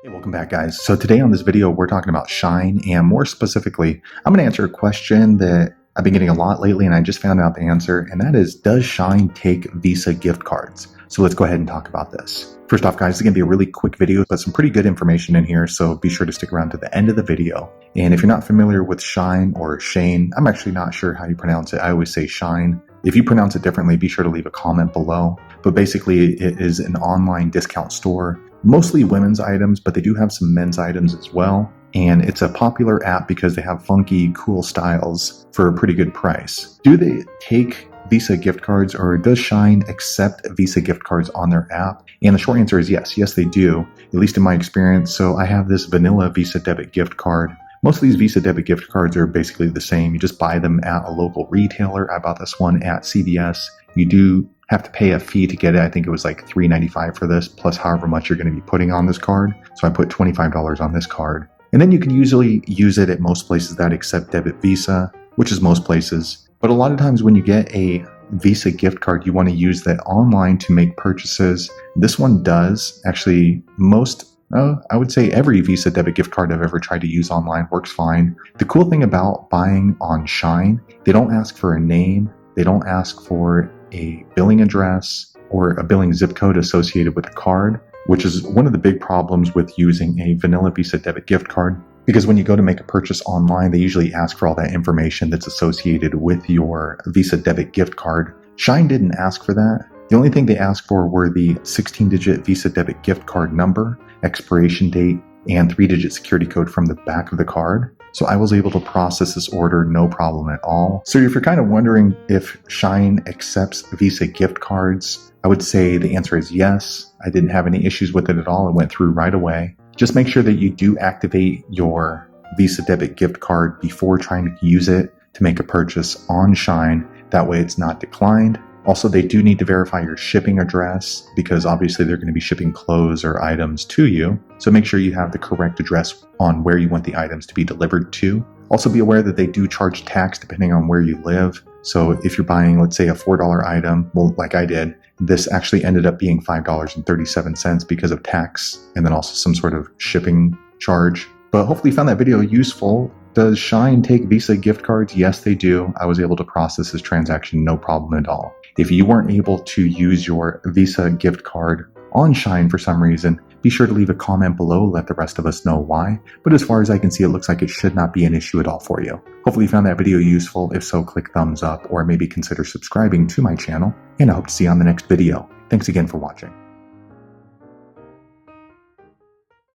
Hey, welcome back, guys. So today on this video, we're talking about Shein, and more specifically, I'm going to answer a question that I've been getting a lot lately, and I just found out the answer, and that is, does Shein take Visa gift cards? So let's go ahead and talk about this. First off, guys, this is going to be a really quick video, but some pretty good information in here, so be sure to stick around to the end of the video. And if you're not familiar with Shein or Shein, I'm actually not sure how you pronounce it. I always say Shein. If you pronounce it differently, be sure to leave a comment below. But basically, it is an online discount store, mostly women's items, but they do have some men's items as well. And it's a popular app because they have funky, cool styles for a pretty good price. Do they take Visa gift cards, or does Shein accept Visa gift cards on their app? And the short answer is yes. Yes, they do, at least in my experience. So I have this vanilla Visa debit gift card. Most of these Visa debit gift cards are basically the same. You just buy them at a local retailer. I bought this one at CVS. You do have to pay a fee to get it. I think it was like $3.95 for this, plus however much you're going to be putting on this card. So I put $25 on this card. And then you can usually use it at most places that accept debit Visa, which is most places. But a lot of times when you get a Visa gift card, you want to use that online to make purchases. This one does. Actually, I would say every Visa debit gift card I've ever tried to use online works fine. The cool thing about buying on Shein, they don't ask for a name. They don't ask for a billing address or a billing zip code associated with the card, which is one of the big problems with using a vanilla Visa debit gift card. Because when you go to make a purchase online, they usually ask for all that information that's associated with your Visa debit gift card. Shein didn't ask for that. The only thing they asked for were the 16-digit Visa debit gift card number, expiration date, and 3-digit security code from the back of the card. So I was able to process this order no problem at all. So if you're kind of wondering if Shein accepts Visa gift cards, I would say the answer is yes. I didn't have any issues with it at all. It went through right away. Just make sure that you do activate your Visa debit gift card before trying to use it to make a purchase on Shein. That way it's not declined. Also, they do need to verify your shipping address because obviously they're going to be shipping clothes or items to you. So make sure you have the correct address on where you want the items to be delivered to. Also be aware that they do charge tax depending on where you live. So if you're buying, let's say, a $4 item, well, like I did, this actually ended up being $5.37 because of tax and then also some sort of shipping charge. But hopefully you found that video useful. Does Shein take Visa gift cards? Yes, they do. I was able to process this transaction no problem at all. If you weren't able to use your Visa gift card on Shein for some reason, be sure to leave a comment below, let the rest of us know why. But as far as I can see, it looks like it should not be an issue at all for you. Hopefully you found that video useful. If so, click thumbs up or maybe consider subscribing to my channel, and I hope to see you on the next video. Thanks again for watching.